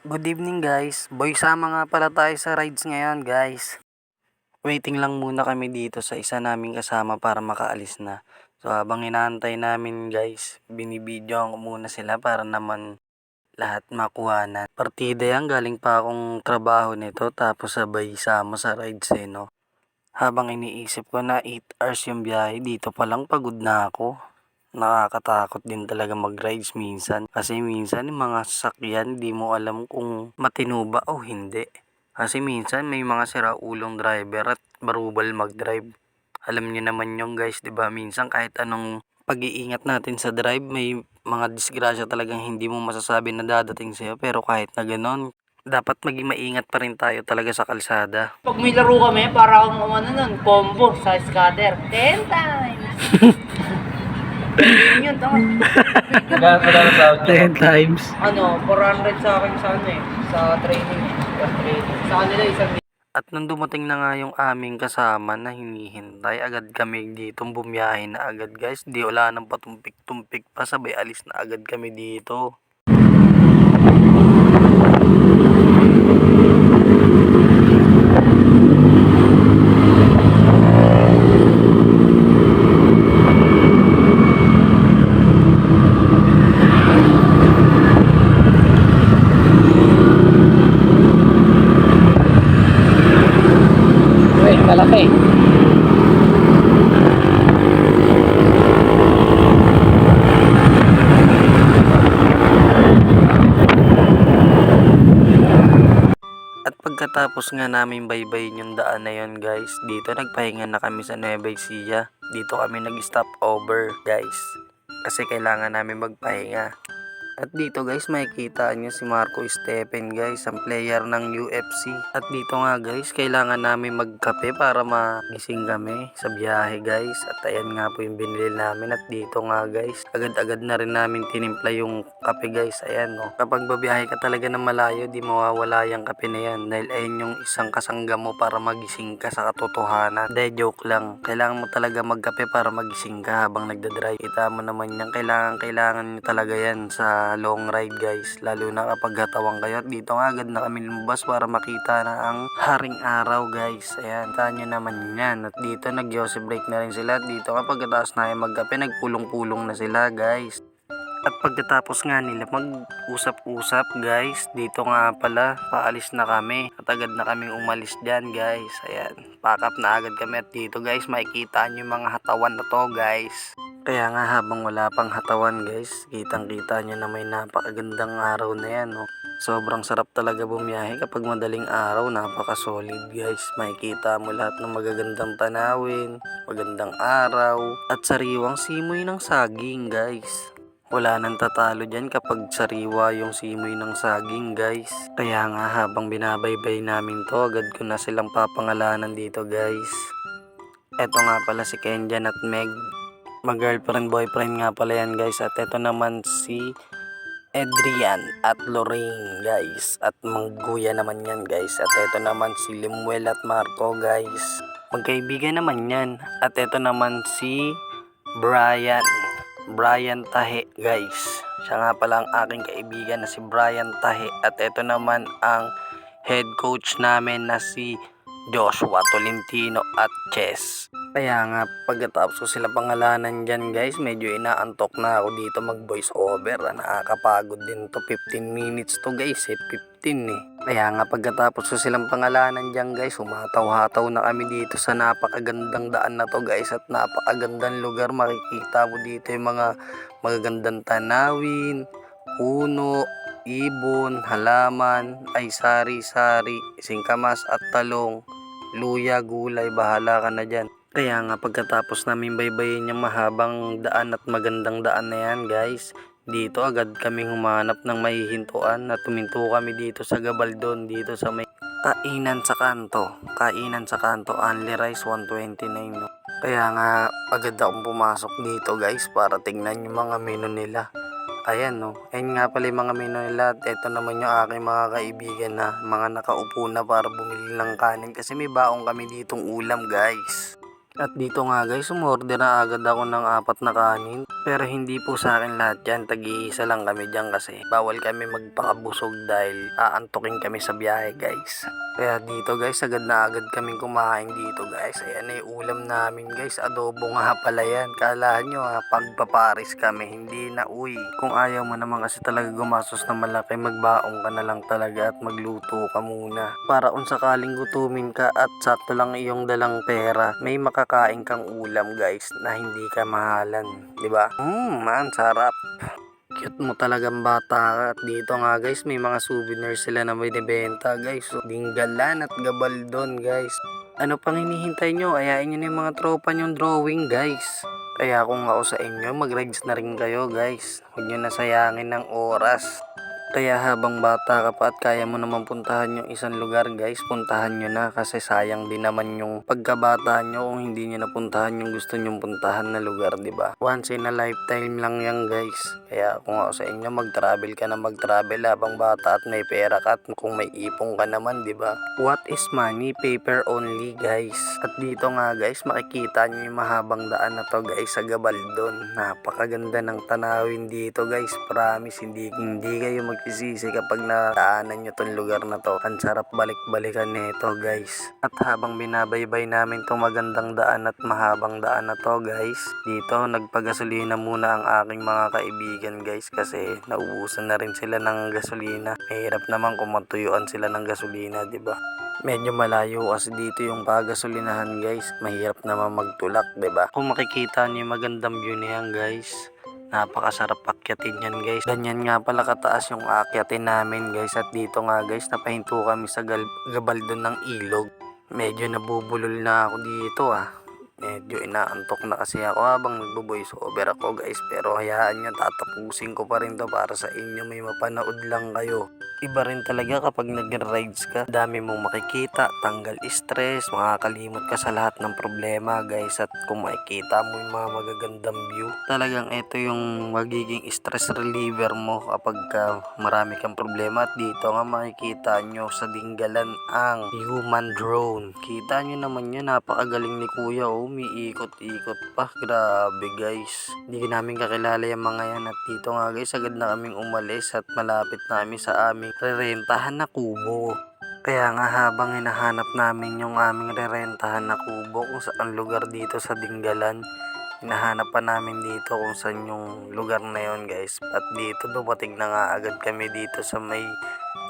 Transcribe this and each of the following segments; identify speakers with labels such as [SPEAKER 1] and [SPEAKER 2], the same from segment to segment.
[SPEAKER 1] Good evening guys. Boy, sama nga pala tayo sa rides ngayon guys. Waiting lang muna kami dito sa isa naming kasama para makaalis na. So habang inaantay namin guys, binibidyoan ko muna sila para naman lahat makuhanan. Partida yan, galing pa akong trabaho nito tapos sabay sama sa rides no. Habang iniisip ko na 8 hours yung biyahe, dito pa lang pagod na ako. Nakakatakot din talaga mag-rides minsan. Kasi minsan yung mga sasakyan, di mo alam kung matino ba o hindi. Kasi minsan may mga siraulong driver at barubal mag-drive. Alam niyo naman yung guys, di ba? Minsan kahit anong pag-iingat natin sa drive, may mga disgrasya talagang hindi mo masasabi na dadating sa'yo. Pero kahit na ganon, dapat maging maingat pa rin tayo talaga sa kalsada.
[SPEAKER 2] Pag may laro kami, para akong combo sa scatter. 10 times! Yun, tama.
[SPEAKER 3] Magkano sa
[SPEAKER 1] 10 times.
[SPEAKER 2] 400 sa akin sa training Sa kanila isang
[SPEAKER 1] At nung dumating na nga yung aming kasama na hinihintay, agad kami dito bumiyahe na agad guys. Di wala nang patumpik-tumpik pa, sabay alis na agad kami dito.
[SPEAKER 2] malaki.
[SPEAKER 1] At pagkatapos nga namin baybayin yung daan na yun guys, dito nagpahinga na kami sa Nueva Ecija. Dito kami nag-stop over guys, kasi kailangan namin magpahinga. At dito guys makikita nyo si Marco Stephen guys, ang player ng UFC. At dito nga guys kailangan namin magkape para magising kami sa biyahe guys. At ayan nga po yung binili namin. At dito nga guys agad-agad na rin namin tinimpla yung kape guys. Ayan no, kapag babiyahe ka talaga ng malayo, di mawawala yung kape na yan. Dahil ayan yung isang kasangga mo para magising ka sa katotohanan. Hindi, joke lang. Kailangan mo talaga magkape para magising ka habang nagdadrive. Kita mo naman yan, kailangan nyo talaga yan sa long ride guys, lalo na kapag hatawang kayo. At dito nga agad na kami lumabas para makita na ang haring araw guys. Ayan, taan nyo naman yan. At dito nag-Joseph break na rin sila. At dito nga pagkatapos na magkape, nagpulong-pulong na sila guys. At pagkatapos nga nila mag-usap-usap guys, dito nga pala paalis na kami. At agad na kaming umalis dyan guys. Ayan, pack up na agad kami. At dito guys makikita nyo yung mga hatawan na to guys. Kaya nga habang wala pang hatawan guys, kitang kita nyo na may napakagandang araw na yan no. Sobrang sarap talaga bumiyahe kapag madaling araw, napaka solid guys. Makikita mo lahat ng magagandang tanawin, magandang araw, at sariwang simoy ng saging guys. Wala nang tatalo dyan kapag sariwa yung simoy ng saging guys. Kaya nga habang binabaybay namin to, agad ko na silang papangalanan dito guys. Eto nga pala si Kenjan at Meg. Mag-girlfriend boyfriend nga pala yan guys. At eto naman si Adrian at Lorraine guys. At Mangguya naman yan guys. At eto naman si Limuel at Marco guys. Magkaibigan naman yan. At eto naman si Brian Tahe guys. Siya nga pala ang aking kaibigan na si Brian Tahe. At eto naman ang head coach namin na si Joshua Tolentino at Chess. Kaya nga pagkatapos ko sila pangalanan dyan guys, medyo inaantok na ako dito mag voice over. Nakakapagod din to, 15 minutes to guys 15 eh. Kaya nga pagkatapos ko silang pangalanan dyan guys, humataw-hataw na kami dito sa napakagandang daan na to guys. At napakagandang lugar, makikita mo dito yung mga magagandang tanawin, puno, ibon, halaman, ay sari-sari, singkamas at talong, luya, gulay, bahala ka na dyan. Kaya nga pagkatapos namin baybayin yung mahabang daan at magandang daan na yan guys, dito agad kaming humanap ng mahihintuan at tuminto kami dito sa Gabaldon, dito sa may kainan sa kanto, only rice 129 no. Kaya nga agad akong pumasok dito guys para tingnan yung mga menu nila. Ayan no, ayan nga pala yung mga menu nila. At eto naman yung aking mga kaibigan na mga nakaupo na para bumili ng kanin kasi may baong kami ditong ulam guys. At dito nga guys, umorder na agad ako ng 4 na kanin. Pero hindi po sa akin lahat yan, tag-iisa lang kami dyan kasi bawal kami magpakabusog dahil aantukin kami sa biyahe guys. Kaya dito guys, agad na agad kaming kumain dito guys. Ayan na yung ulam namin guys, adobo nga pala yan. Kala nyo pagpaparis kami, hindi na uy. Kung ayaw mo naman kasi talaga gumastos na malaki, magbaong ka na lang talaga at magluto ka muna. Para kung sakaling gutumin ka at sakto lang iyong dalang pera, may makakain kang ulam guys na hindi ka mahalan, di ba? Man, sarap. Cute mo talagang bata ka. At dito nga guys, may mga souvenirs sila na may binibenta guys. So, Dinggalan at Gabaldon guys. Ano pang hinihintay nyo? Ayain nyo na yung mga tropa nyong drawing guys. Kaya kung ako sa inyo, mag-regs na rin kayo guys. Huwag nyo nasayangin ng oras. Kaya habang bata ka pa at kaya mo naman puntahan yung isang lugar guys, puntahan nyo na kasi sayang din naman yung pagkabata nyo kung hindi nyo napuntahan yung gusto nyong puntahan na lugar, di ba? Once in a lifetime lang yan guys. Kaya kung ako sa inyo, mag-travel ka na mag-travel habang bata at may pera ka at kung may ipong ka naman, di ba? What is money? Paper only guys. At dito nga guys, makikita nyo yung mahabang daan na to guys sa Gabaldon. Napakaganda ng tanawin dito guys. Promise, hindi kayo magsisisi kapag nadaanan nyo tong lugar na to. Ang sarap balik-balikan nito guys. At habang binabaybay namin tong magandang daan at mahabang daan na to guys, dito nagpagasolina muna ang aking mga kaibigan guys kasi naubusan na rin sila ng gasolina. Mahirap naman kung matuyuan sila ng gasolina, di ba? Medyo malayo kasi dito yung pagasolinahan guys. Mahirap naman magtulak, di ba? Kung makikita niyo yung magandang view niyan guys, napakasarap akyatin yan guys. Ganyan nga pala kataas yung akyatin namin guys. At dito nga guys, napahinto kami sa Gabaldon ng ilog. Medyo nabubulol na ako dito Medyo inaantok na kasi ako habang nagbo-voice over ako guys. Pero hayaan nyo, tatapusin ko pa rin to para sa inyo. May mapanood lang kayo. Iba rin talaga kapag nag-rides ka. Dami mong makikita, tanggal stress, makakalimot ka sa lahat ng problema guys. At kung makikita mo yung mga magagandang view, talagang ito yung magiging stress reliever mo kapag marami kang problema. At dito nga makikita nyo sa Dinggalan ang human drone. Kita nyo naman yun, napakagaling ni kuya umiikot-ikot pa. Grabe guys, hindi namin kakilala yung mga yan. At dito nga guys, agad na kaming umalis at malapit na kami sa aming rerentahan na kubo. Kaya nga habang hinahanap namin yung aming rerentahan na kubo kung saan lugar dito sa Dinggalan, hinahanap pa namin dito kung saan yung lugar na yon guys. At dito dumating na nga agad kami dito sa may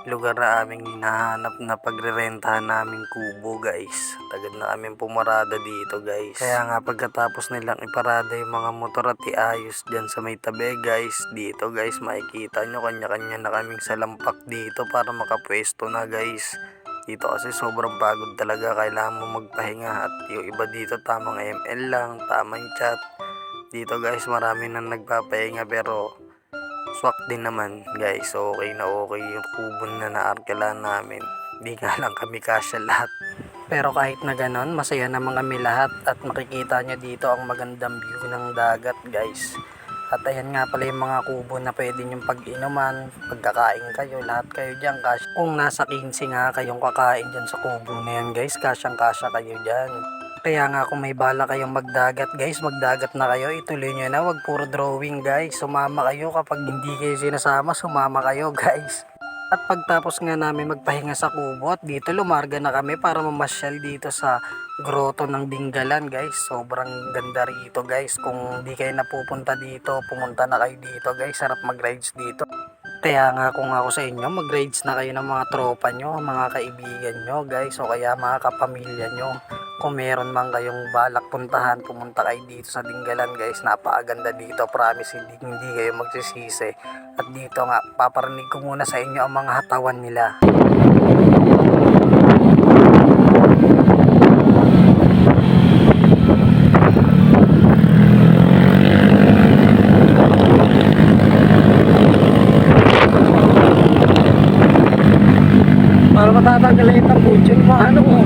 [SPEAKER 1] lugar na aming hinahanap na pagrerentahan naming kubo guys. Agad na kaming pumarada dito guys. Kaya nga pagkatapos nilang iparada yung mga motor at iayos dyan sa may tabi guys, dito guys makikita nyo kanya-kanya na kaming salampak dito para makapwesto na guys. Dito kasi sobrang pagod talaga, kailangan mo magpahinga. At yung iba dito tamang ML lang, tamang chat. Dito guys marami na nagpapahinga pero swak din naman guys. Okay na okay yung kubo na naarkila namin. Di nga lang kami kasya lahat. Pero kahit na ganon, masaya naman kami lahat. At makikita nyo dito ang magandang view ng dagat guys. At ayan nga pala yung mga kubo na pwede nyong pag-inuman, pagkakain kayo, lahat kayo dyan. Kung nasa 15 nga kayong kakain dyan sa kubo na yan guys, kasyang-kasya kayo dyan. Kaya nga kung may bala kayong magdagat guys, magdagat na kayo, ituloy nyo na, wag puro drawing guys. Sumama kayo kapag hindi kayo sinasama, sumama kayo guys. At pagtapos nga namin magpahinga sa kubo at dito lumarga na kami para mamasyal dito sa grotto ng Dinggalan guys. Sobrang ganda rito guys. Kung di kayo napupunta dito, pumunta na kayo dito guys. Sarap mag-rides dito. Kaya nga kung ako sa inyo, mag-rides na kayo ng mga tropa nyo, mga kaibigan nyo guys. O kaya mga kapamilya nyo. Kung meron man kayong balak puntahan, pumunta kayo dito sa Dinggalan guys. Napakaganda dito, promise hindi kayo magsisisi. At dito nga, paparinig ko muna sa inyo ang mga hatawan nila. Para matatanggal itong butyon mo, ano mo?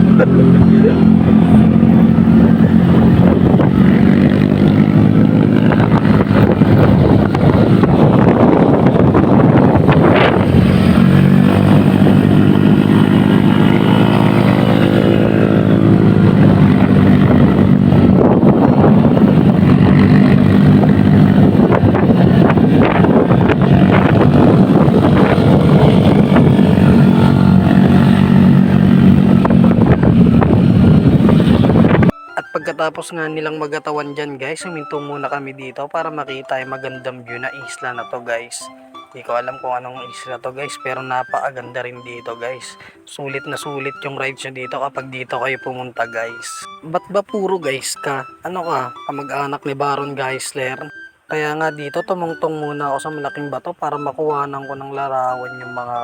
[SPEAKER 1] pagkatapos nga nilang magatawan dyan guys, huminto muna kami dito para makita yung magandang view na isla na to guys. Hindi ko alam kung anong isla to guys, pero napakaganda rin dito guys. Sulit na sulit yung rides nyo dito kapag dito kayo pumunta guys. Ba't ba puro guys ka? Ano ka? Kamag-anak ni Baron Geisler? Kaya nga dito tumungtong muna ako sa malaking bato para makuhanan ko ng larawan yung mga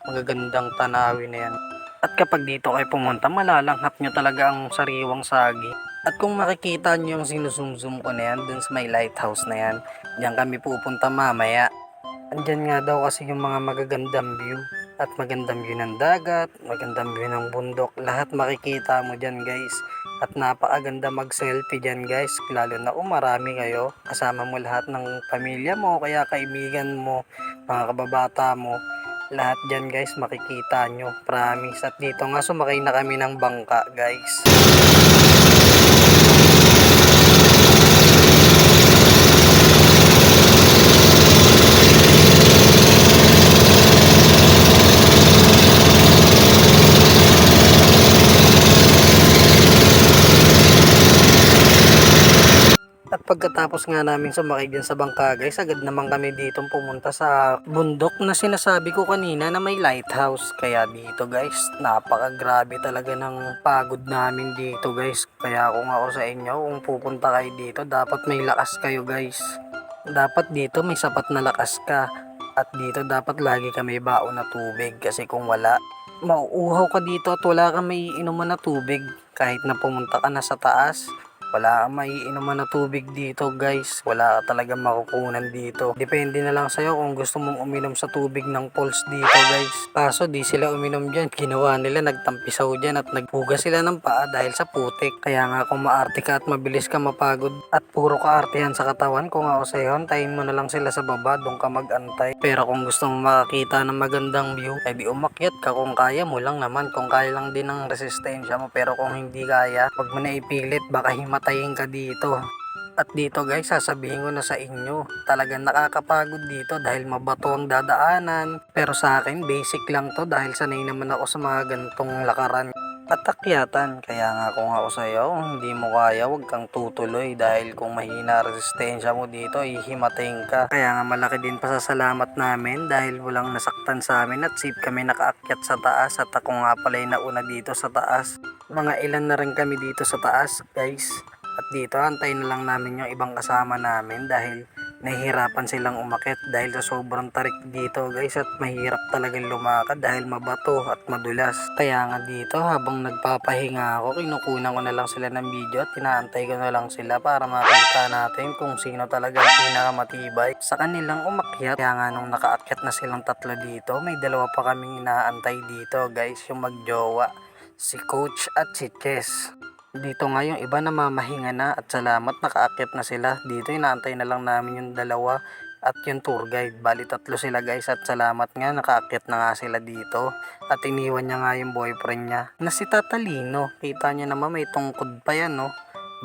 [SPEAKER 1] magagandang tanawin na yan. At kapag dito kayo pumunta, malalanghap nyo talaga ang sariwang sagi. At kung makikita nyo yung sinusumsum ko na yan, dun sa may lighthouse na yan, diyan kami pupunta mamaya. Andyan nga daw kasi yung mga magagandang view. At magandang view ng dagat, magandang view ng bundok. Lahat makikita mo dyan guys. At napakaganda mag-selfie dyan guys. Lalo na marami kayo. Kasama mo lahat ng pamilya mo, kaya kaibigan mo, mga kababata mo. Lahat dyan guys makikita nyo, promise. At dito nga sumakay na kami ng bangka guys. At pagkatapos nga namin sumakay dyan sa bangka guys, agad naman kami dito pumunta sa bundok na sinasabi ko kanina na may lighthouse. Kaya dito guys, napakagrabe talaga ng pagod namin dito guys. Kaya kung ako sa inyo, kung pupunta kayo dito, dapat may lakas kayo guys. Dapat dito may sapat na lakas ka. At dito dapat lagi ka may baon na tubig, kasi kung wala, mauuhaw ka dito at wala kang may inuman na tubig. Kahit na pumunta ka na sa taas, wala kang maiinuman na tubig dito guys. Wala ka talaga makukunan dito. Depende na lang sa'yo kung gusto mong uminom sa tubig ng falls dito guys. Kaso di sila uminom dyan. Ginawa nila, nagtampisaw dyan at naghugas sila ng paa dahil sa putik. Kaya nga kung maarte ka at mabilis ka mapagod at puro kaartehan sa katawan, kung ako sa'yo, antayin mo na lang sila sa baba, doon ka mag-antay. Pero kung gusto mo makakita ng magandang view, ay di umakyat ka kung kaya mo lang naman. Kung kaya lang din ang resistensya mo. Pero kung hindi kaya, wag mo na ipilit, baka himatayin ka dito. At dito guys, sasabihin ko na sa inyo, talagang nakakapagod dito dahil mabato ang dadaanan. Pero sa akin, basic lang to dahil sanay naman ako sa mga gantong lakaran at akyatan. Kaya nga kung ako sa'yo, kung hindi mo kaya, huwag kang tutuloy dahil kung mahina resistensya mo dito, ihimatayin ka. Kaya nga malaki din pasasalamat namin dahil walang nasaktan sa amin at safe kami nakaakyat sa taas. At ako nga pala yung nauna dito sa taas. Mga ilan na rin kami dito sa taas guys. At dito, antayin na lang namin yung ibang kasama namin dahil nahihirapan silang umakyat dahil sa sobrang tarik dito guys. At mahirap talagang lumakad dahil mabato at madulas. Kaya nga dito, habang nagpapahinga ako, kinukunan ko na lang sila ng video at inaantay ko na lang sila para makita natin kung sino talaga ang pinakamatibay sa kanilang umakyat. Kaya nga nung nakaakyat na silang tatlo dito, may dalawa pa kaming inaantay dito guys, yung magjowa, si Coach at si Chess. Dito nga yung iba namamahinga na at salamat nakaakyat na sila. Dito inaantay na lang namin yung dalawa at yung tour guide. Bali tatlo sila guys at salamat nga nakaakyat na nga sila dito. At iniwan niya nga yung boyfriend niya na si Tatalino. Kita niya naman may tungkod pa yan no.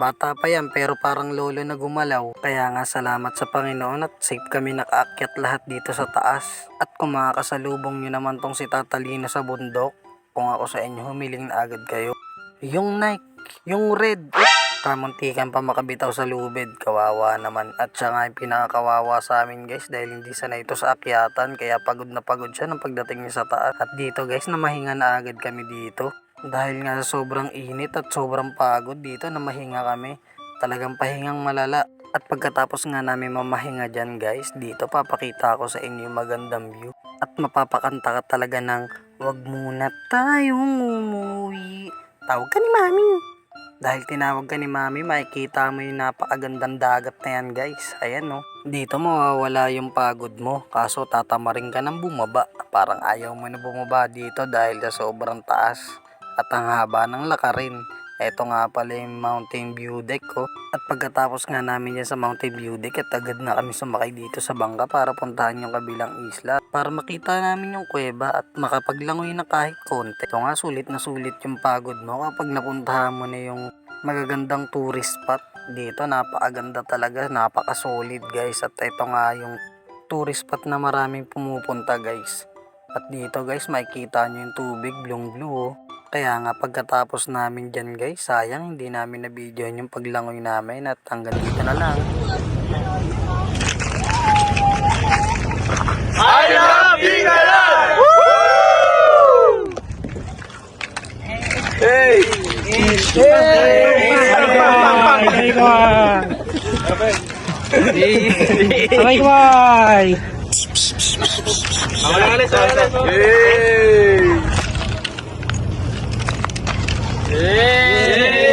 [SPEAKER 1] Bata pa yan pero parang lolo na gumalaw. Kaya nga salamat sa Panginoon at safe kami nakaakyat lahat dito sa taas. At kung makakasalubong nyo naman tong si Tatalino sa bundok, kung ako sa inyo humiling na agad kayo. Yung Nike, yung red, kamuntikan pa makabitaw sa lubid, kawawa naman. At siya nga yung pinakakawawa sa amin guys dahil hindi sanay ito sa akyatan, kaya pagod na pagod siya nang pagdating niya sa taas. At dito guys, namahinga na agad kami dito dahil nga sa sobrang init at sobrang pagod dito, namahinga kami, talagang pahingang malala. At pagkatapos nga namin mamahinga dyan guys, dito papakita ko sa inyo yung magandang view at mapapakanta ka talaga ng wag muna tayong umuwi, tawag ka ni mami. Dahil tinawag ka ni mami, makikita mo yung napakagandang dagat na yan guys. Ayan no. Dito mawawala yung pagod mo. Kaso tatamarin ka ng bumaba. Parang ayaw mo na bumaba dito dahil sa sobrang taas. At ang haba ng lakarin. Eto nga pala yung mountain view deck ko. At pagkatapos nga namin yan sa mountain view deck, at agad na kami sumakay dito sa bangka para puntahan yung kabilang isla. Para makita namin yung kuweba at makapaglangoy na kahit konti. Ito nga sulit na sulit yung pagod mo kapag napuntahan mo na yung magagandang tourist spot. Dito napakaganda talaga, napaka-solid guys. At ito nga yung tourist spot na maraming pumupunta guys. At dito guys makikita nyo yung tubig, blue blue oh. Kaya nga pagkatapos namin dyan guys, sayang hindi namin na-videoan yung paglangoy namin at hanggang dito na lang.
[SPEAKER 3] I love Bingalan! Hey!
[SPEAKER 2] Sabay ko boy!
[SPEAKER 3] Hey!